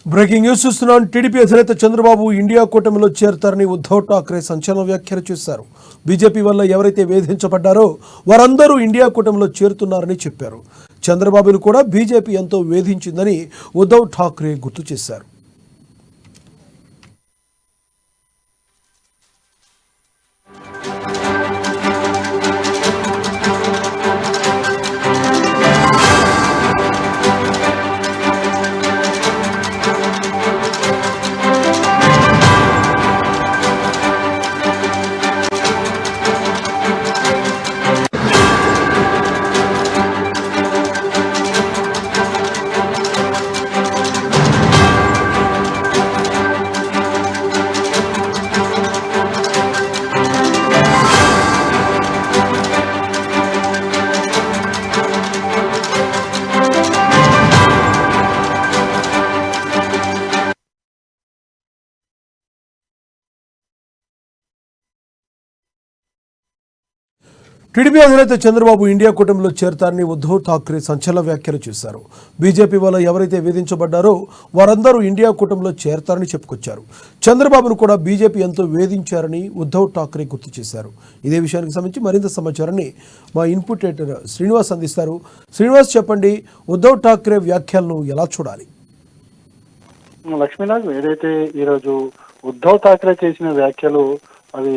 Breaking news చూస్తున్నాం. TDP అధినేత Chandrababu India కూటమిలో చేరతారని ఉద్ధవ్ ఠాక్రే సంచలన వ్యాఖ్యలు చేశారు. బీజేపీ వల్ల ఎవరైతే వేధించబడ్డారో వారందరూ ఇండియా కూటమిలో చేరుతున్నారని చెప్పారు. చంద్రబాబును కూడా బీజేపీ ఎంతో వేధించిందని ఉద్ధవ్ ఠాక్రే గుర్తు చేశారు. టీడీపీ అధినేత చంద్రబాబు ఇండియా కూటమిలో చేరతారని ఉద్ధవ్ ఠాక్రే సంచలన వ్యాఖ్యలు చేశారు. బీజేపీ వల్ల ఎవరైతే వేధించబడ్డారో వారందరూ ఇండియా కూటమిలో చేరతారని చెప్పుకొచ్చారు. చంద్రబాబును కూడా బీజేపీ ఎంతో వేధించారని ఉద్ధవ్ ఠాక్రే గుర్తు చేశారు. ఇదే విషయానికి సంబంధించి మరింత సమాచారాన్ని మా ఇన్పుట్ ఎడిటర్ శ్రీనివాస్ అందిస్తారు. శ్రీనివాస్, చెప్పండి, ఉద్ధవ్ ఠాక్రే వ్యాఖ్యలను ఎలా చూడాలి? లక్ష్మీనాథ్, ఏదైతే ఈరోజు ఉద్ధవ్ ఠాక్రే చేసిన వ్యాఖ్యలు అవి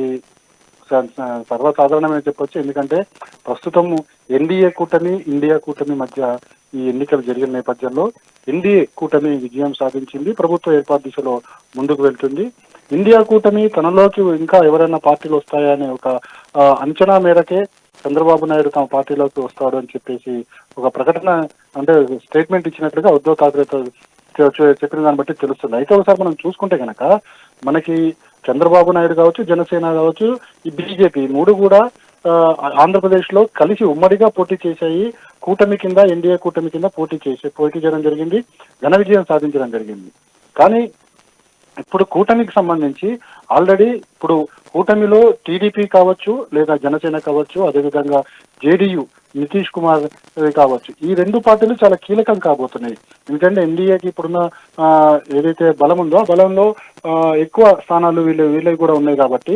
సర్వసాధారణమే చెప్పొచ్చు. ఎందుకంటే ప్రస్తుతం ఎన్డీఏ కూటమి ఇండియా కూటమి మధ్య ఈ ఎన్నికలు జరిగిన నేపథ్యంలో ఎన్డీఏ కూటమి విజయం సాధించింది, ప్రభుత్వ ఏర్పాటు దిశలో ముందుకు వెళ్తుంది. ఇండియా కూటమి తనలోకి ఇంకా ఎవరైనా పార్టీలు వస్తాయనే ఒక అంచనా మేరకే చంద్రబాబు నాయుడు తమ పార్టీలోకి వస్తాడు అని చెప్పేసి ఒక ప్రకటన, అంటే స్టేట్మెంట్ ఇచ్చినట్లుగా ఉద్ధవ్ ఠాక్రే చెప్పిన దాన్ని బట్టి తెలుస్తుంది. అయితే ఒకసారి మనం చూసుకుంటే కనుక మనకి చంద్రబాబు నాయుడు కావచ్చు, జనసేన కావచ్చు, ఈ బీజేపీ మూడు కూడా ఆంధ్రప్రదేశ్ లో కలిసి ఉమ్మడిగా పోటీ చేశాయి. కూటమి కింద, ఎన్డీఏ కూటమి కింద పోటీ చేయడం జరిగింది, ఘన విజయం సాధించడం జరిగింది. కానీ ఇప్పుడు కూటమికి సంబంధించి ఆల్రెడీ ఇప్పుడు కూటమిలో టీడీపీ కావచ్చు, లేదా జనసేన కావచ్చు, అదేవిధంగా జేడీయూ నితీష్ కుమార్ కావచ్చు, ఈ రెండు పార్టీలు చాలా కీలకం కాబోతున్నాయి. ఎందుకంటే ఎన్డీఏకి ఇప్పుడున్న ఏదైతే బలం ఉందో ఆ బలంలో ఎక్కువ స్థానాలు వీళ్ళకి కూడా ఉన్నాయి. కాబట్టి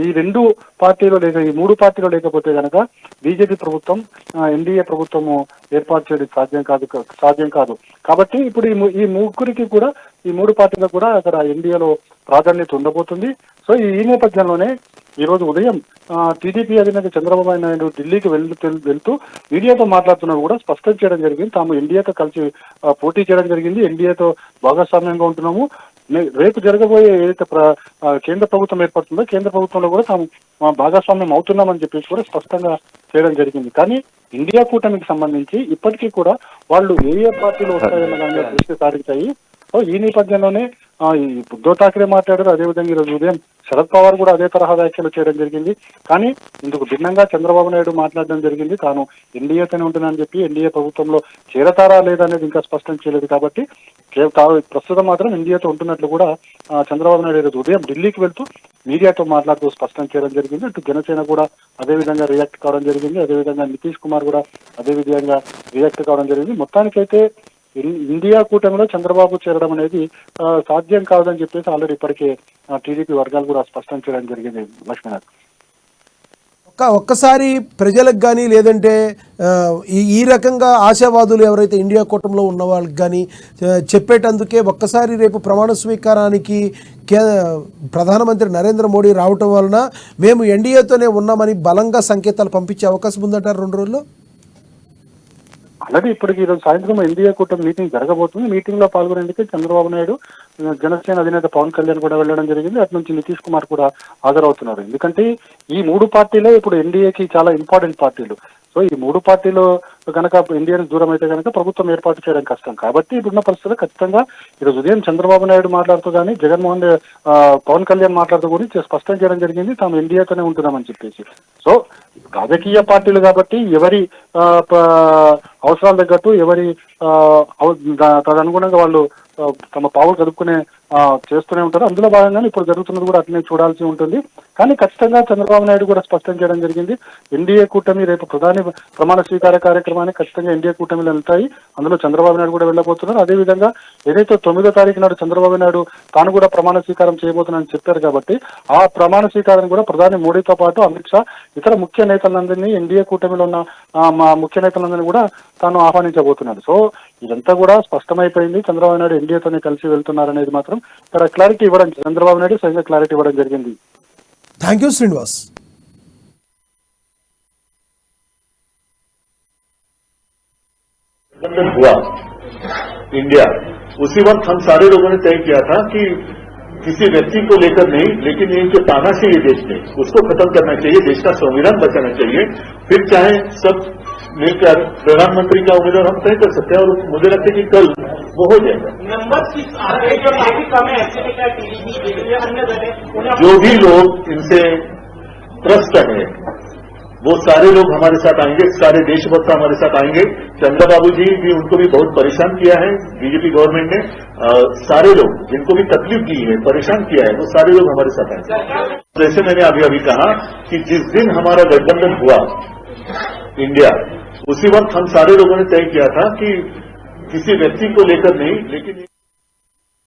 ఈ రెండు పార్టీలు లేదా ఈ మూడు పార్టీలు లేకపోతే కనుక బీజేపీ ప్రభుత్వం, ఎన్డీఏ ప్రభుత్వము ఏర్పాటు చేయడం సాధ్యం కాదు. కాబట్టి ఇప్పుడు ఈ ముగ్గురికి కూడా, ఈ మూడు పార్టీలకు కూడా అక్కడ ఎన్డీఏలో ప్రాధాన్యత ఉండబోతుంది. సో ఈ నేపథ్యంలోనే ఈ రోజు ఉదయం టీడీపీ అధినేత చంద్రబాబు నాయుడు ఢిల్లీకి వెళ్తూ మీడియాతో మాట్లాడుతున్నది కూడా స్పష్టం చేయడం జరిగింది. తాము ఎన్డీఏతో కలిసి పోటీ చేయడం జరిగింది, ఎన్డీఏతో భాగస్వామ్యంగా ఉంటున్నాము. రేపు జరగబోయే ఏదైతే కేంద్ర ప్రభుత్వం ఏర్పడుతుందో కేంద్ర ప్రభుత్వంలో కూడా తాము భాగస్వామ్యం అవుతున్నామని చెప్పేసి కూడా స్పష్టంగా చేయడం జరిగింది. కానీ ఇండియా కూటమికి సంబంధించి ఇప్పటికీ కూడా వాళ్ళు ఏ పార్టీలు వస్తాయన్న దాని మీద దృష్టి సారించాయి. సో ఈ నేపథ్యంలోనే ఉద్ధవ్ ఠాక్రే మాట్లాడారు. అదేవిధంగా ఈరోజు ఉదయం శరద్ పవార్ కూడా అదే తరహా వ్యాఖ్యలు చేయడం జరిగింది. కానీ ఇందుకు భిన్నంగా చంద్రబాబు నాయుడు మాట్లాడడం జరిగింది. తాను ఎన్డీఏతోనే ఉంటున్నానని చెప్పి ఎన్డీఏ ప్రభుత్వంలో చేరతారా లేదా అనేది ఇంకా స్పష్టం చేయలేదు. కాబట్టి ప్రస్తుతం మాత్రం ఎన్డీఏతో ఉంటున్నట్లు కూడా చంద్రబాబు నాయుడు ఈరోజు ఉదయం ఢిల్లీకి వెళ్తూ మీడియాతో మాట్లాడుతూ స్పష్టం చేయడం జరిగింది. ఇటు జనసేన కూడా అదే విధంగా రియాక్ట్ కావడం జరిగింది. అదేవిధంగా నితీష్ కుమార్ కూడా అదే విధంగా రియాక్ట్ కావడం జరిగింది. మొత్తానికైతే ఇండియా కూటమిలో చంద్రబాబు చేరడం అనేది సాధ్యం కాదని చెప్పేసి ఆల్రెడీ ఇప్పటికే టీడీపీ వర్గాలు కూడా స్పష్టం చేయడం జరిగింది. లక్ష్మీనాథ్, ఒక్కసారి ప్రజలకు కానీ లేదంటే ఈ రకంగా ఆశావాదులు ఎవరైతే ఇండియా కూటమిలో ఉన్న వాళ్ళకి కానీ చెప్పేటందుకే ఒక్కసారి రేపు ప్రమాణ స్వీకారానికి ప్రధానమంత్రి నరేంద్ర మోడీ రావటం వలన మేము ఎన్డీఏతోనే ఉన్నామని బలంగా సంకేతాలు పంపించే అవకాశం ఉందంటారు 2 రోజుల్లో? అలాగే ఇప్పటికి ఈరోజు సాయంత్రం ఎన్డీఏ కూటమి మీటింగ్ జరగబోతుంది. మీటింగ్ లో పాల్గొనేందుకు చంద్రబాబు నాయుడు, జనసేన అధినేత పవన్ కళ్యాణ్ కూడా వెళ్ళడం జరిగింది. అటు నుంచి నితీష్ కుమార్ కూడా హాజరవుతున్నారు. ఎందుకంటే ఈ మూడు పార్టీలే ఇప్పుడు ఎన్డీఏకి చాలా ఇంపార్టెంట్ పార్టీలు. సో ఈ మూడు పార్టీలు కనుక ఎన్డీఏకి దూరం అయితే కనుక ప్రభుత్వం ఏర్పాటు చేయడం కష్టం. కాబట్టి ఇప్పుడున్న పరిస్థితుల్లో ఖచ్చితంగా ఈరోజు ఉదయం చంద్రబాబు నాయుడు మాట్లాడుతూ కానీ పవన్ కళ్యాణ్ మాట్లాడుతూ కూడా స్పష్టం చేయడం జరిగింది, తాము ఎన్డీఏతోనే ఉంటున్నామని చెప్పేసి. సో రాజకీయ పార్టీలు కాబట్టి ఎవరి అవసరాలు తగ్గట్టు ఎవరి తదనుగుణంగా వాళ్ళు తమ పావులు కదుపుకునే చేస్తూనే ఉంటారు. అందులో భాగంగానే ఇప్పుడు జరుగుతున్నది కూడా అట్లనే చూడాల్సి ఉంటుంది. కానీ ఖచ్చితంగా చంద్రబాబు నాయుడు కూడా స్పష్టం చేయడం జరిగింది, ఎన్డీఏ కూటమి రేపు ప్రమాణ స్వీకార కార్యక్రమానికి ఖచ్చితంగా ఎన్డీఏ కూటమిలు వెళ్తాయి. అందులో చంద్రబాబు నాయుడు కూడా వెళ్ళబోతున్నారు. అదేవిధంగా ఏదైతే 9వ తారీఖు నాడు చంద్రబాబు నాయుడు తాను కూడా ప్రమాణ స్వీకారం చేయబోతున్నానని చెప్పారు కాబట్టి ఆ ప్రమాణ స్వీకారం కూడా ప్రధాని మోడీతో పాటు అమిత్ షా ఇతర ముఖ్య నేతలందరినీ ఎన్డీఏ కూటమిలో ఉన్న మా ముఖ్య నేతలందరినీ కూడా తాను ఆహ్వానించబోతున్నాడు. సో ఇదంతా కూడా స్పష్టమైపోయింది. చంద్రబాబు నాయుడు ఎన్డీఏతోనే కలిసి వెళ్తున్నారనేది మాత్రం ఇక్కడ క్లారిటీ ఇవ్వడం, చంద్రబాబు నాయుడు స్వయంగా క్లారిటీ ఇవ్వడం జరిగింది. Thank you Srinivas. हुआ इंडिया, उसी वक्त हम सारे लोगों ने तय किया था कि किसी व्यक्ति को लेकर नहीं, लेकिन ये जो तानाशाही है देश में उसको खत्म करना चाहिए, देश का संविधान बचाना चाहिए. फिर चाहे सब मिलकर प्रधानमंत्री का उम्मीदवार हम तय कर सकते हैं और मुझे लगता है कि कल वो हो जाएगा. जो भी लोग इनसे त्रस्त हैं वो सारे लोग हमारे साथ आएंगे, सारे देशभक्त हमारे साथ आएंगे. चंद्रबाबू जी भी, उनको भी बहुत परेशान किया है बीजेपी गवर्नमेंट ने. सारे लोग जिनको भी तकलीफ दी है, परेशान किया है, वो सारे लोग हमारे साथ आएंगे. जैसे मैंने अभी कहा कि जिस दिन हमारा गठबंधन हुआ इंडिया, उसी वक्त हम सारे लोगों ने तय किया था कि किसी व्यक्ति को लेकर नहीं, लेकिन